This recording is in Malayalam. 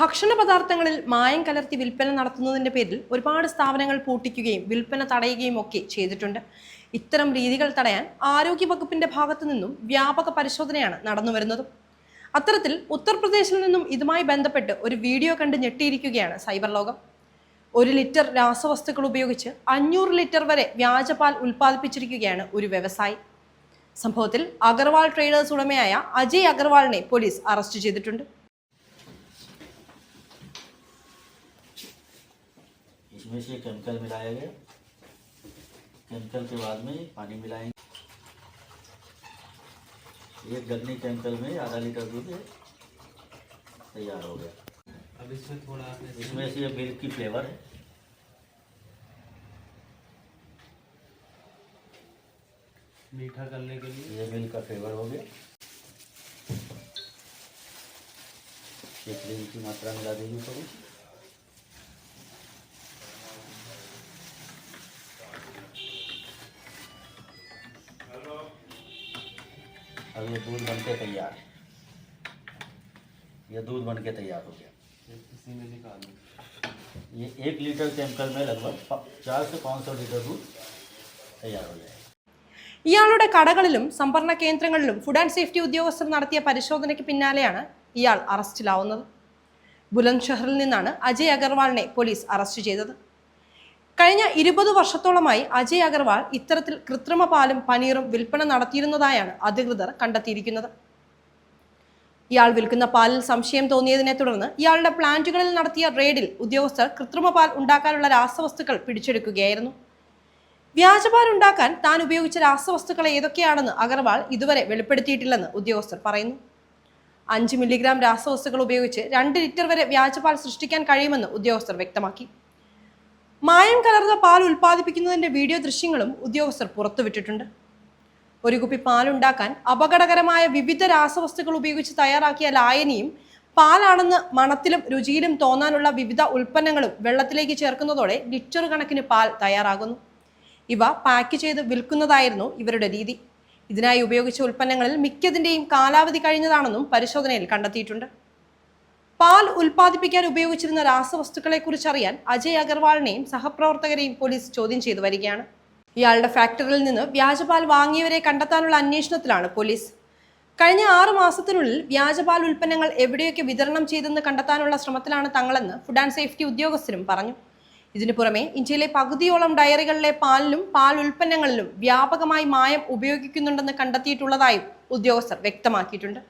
ഭക്ഷണ പദാർത്ഥങ്ങളിൽ മായം കലർത്തി വിൽപ്പന നടത്തുന്നതിന്റെ പേരിൽ ഒരുപാട് സ്ഥാപനങ്ങൾ പൂട്ടിക്കുകയും വിൽപ്പന തടയുകയും ഒക്കെ ചെയ്തിട്ടുണ്ട്. ഇത്തരം രീതികൾ തടയാൻ ആരോഗ്യ വകുപ്പിന്റെ ഭാഗത്തു നിന്നും വ്യാപക പരിശോധനയാണ് നടന്നുവരുന്നത്. അത്തരത്തിൽ ഉത്തർപ്രദേശിൽ നിന്നും ഇതുമായി ബന്ധപ്പെട്ട് ഒരു വീഡിയോ കണ്ട് ഞെട്ടിയിരിക്കുകയാണ് സൈബർ ലോകം. 1 ലിറ്റർ രാസവസ്തുക്കൾ ഉപയോഗിച്ച് 500 ലിറ്റർ വരെ വ്യാജപാൽ ഉൽപ്പാദിപ്പിച്ചിരിക്കുകയാണ് ഒരു വ്യവസായി. സംഭവത്തിൽ അഗർവാൾ ട്രേഡേഴ്സ് ഉടമയായ അജയ് അഗർവാളിനെ പോലീസ് അറസ്റ്റ് ചെയ്തിട്ടുണ്ട്. इसमें से केमिकल मिलाया गया। केमिकल के बाद में पानी मिलाएंगे। एक गन्नी केमिकल में आधा लीटर दूध तैयार हो गया। अब इसमें थोड़ा इसमें से मिल्क की फ्लेवर है। मीठा करने के लिए ये मिल्क का फ्लेवर हो गया। ये क्रीम की मात्रा मिला देंगे थोड़ी। अब ये दूध बन के तैयार है। ये दूध बन के तैयार हो गया। इसी में निकालो। ये 1 लीटर केमिकल में लगभग 400 से 500 लीटर दूध तैयार हो जाएगा। ഇയാളുടെ കടകളിലും സംഭരണ കേന്ദ്രങ്ങളിലും ഫുഡ് ആൻഡ് സേഫ്റ്റി ഉദ്യോഗസ്ഥർ നടത്തിയ പരിശോധനയ്ക്ക് പിന്നാലെയാണ് ഇയാൾ അറസ്റ്റിലാവുന്നത്. ബുലന്ദ്ഷഹറിൽ നിന്നാണ് അജയ് അഗർവാളിനെ പോലീസ് അറസ്റ്റ് ചെയ്തത്. കഴിഞ്ഞ 20 വർഷത്തോളമായി അജയ് അഗർവാൾ ഇത്തരത്തിൽ കൃത്രിമ പാലും പനീറും വിൽപ്പന നടത്തിയിരുന്നതായാണ് അധികൃതർ കണ്ടെത്തിയിരിക്കുന്നത്. ഇയാൾ വിൽക്കുന്ന പാലിൽ സംശയം തോന്നിയതിനെ തുടർന്ന് ഇയാളുടെ പ്ലാന്റുകളിൽ നടത്തിയ റെയ്ഡിൽ ഉദ്യോഗസ്ഥർ കൃത്രിമ പാൽ ഉണ്ടാക്കാനുള്ള രാസവസ്തുക്കൾ പിടിച്ചെടുക്കുകയായിരുന്നു. വ്യാജപാൽ ഉണ്ടാക്കാൻ താൻ ഉപയോഗിച്ച രാസവസ്തുക്കൾ ഏതൊക്കെയാണെന്ന് അഗർവാൾ ഇതുവരെ വെളിപ്പെടുത്തിയിട്ടില്ലെന്ന് ഉദ്യോഗസ്ഥർ പറയുന്നു. 5 മില്ലിഗ്രാം രാസവസ്തുക്കൾ ഉപയോഗിച്ച് 2 ലിറ്റർ വരെ വ്യാജപാൽ സൃഷ്ടിക്കാൻ കഴിയുമെന്ന് ഉദ്യോഗസ്ഥർ വ്യക്തമാക്കി. മായം കലർന്ന പാൽ ഉൽപ്പാദിപ്പിക്കുന്നതിന്റെ വീഡിയോ ദൃശ്യങ്ങളും ഉദ്യോഗസ്ഥർ പുറത്തുവിട്ടിട്ടുണ്ട്. ഒരു കുപ്പി പാലുണ്ടാക്കാൻ അപകടകരമായ വിവിധ രാസവസ്തുക്കൾ ഉപയോഗിച്ച് തയ്യാറാക്കിയ ലായനിയും പാലാണെന്ന് മണത്തിലും രുചിയിലും തോന്നാനുള്ള വിവിധ ഉൽപ്പന്നങ്ങളും വെള്ളത്തിലേക്ക് ചേർക്കുന്നതോടെ ലിറ്റർ കണക്കിന് പാൽ തയ്യാറാകുന്നു. ഇവ പാക്ക് ചെയ്ത് വിൽക്കുന്നതായിരുന്നു ഇവരുടെ രീതി. ഇതിനായി ഉപയോഗിച്ച ഉൽപ്പന്നങ്ങളിൽ മിക്കതിന്റെയും കാലാവധി കഴിഞ്ഞതാണെന്നും പരിശോധനയിൽ കണ്ടെത്തിയിട്ടുണ്ട്. പാൽ ഉൽപ്പാദിപ്പിക്കാൻ ഉപയോഗിച്ചിരുന്ന രാസവസ്തുക്കളെ കുറിച്ചറിയാൻ അജയ് അഗർവാളിനെയും സഹപ്രവർത്തകരെയും പോലീസ് ചോദ്യം ചെയ്തു വരികയാണ്. ഇയാളുടെ ഫാക്ടറിയിൽ നിന്ന് വ്യാജപാൽ വാങ്ങിയവരെ കണ്ടെത്താനുള്ള അന്വേഷണത്തിലാണ് പോലീസ്. കഴിഞ്ഞ 6 മാസത്തിനുള്ളിൽ വ്യാജപാൽ ഉൽപ്പന്നങ്ങൾ എവിടെയൊക്കെ വിതരണം ചെയ്തെന്ന് കണ്ടെത്താനുള്ള ശ്രമത്തിലാണ് തങ്ങളെന്ന് ഫുഡ് ആൻഡ് സേഫ്റ്റി ഉദ്യോഗസ്ഥരും പറഞ്ഞു. ഇതിനു പുറമെ ഇന്ത്യയിലെ പകുതിയോളം ഡയറികളിലെ പാലിലും പാൽ ഉൽപ്പന്നങ്ങളിലും വ്യാപകമായി മായം ഉപയോഗിക്കുന്നുണ്ടെന്ന് കണ്ടെത്തിയിട്ടുള്ളതായും ഉദ്യോഗസ്ഥർ വ്യക്തമാക്കിയിട്ടുണ്ട്.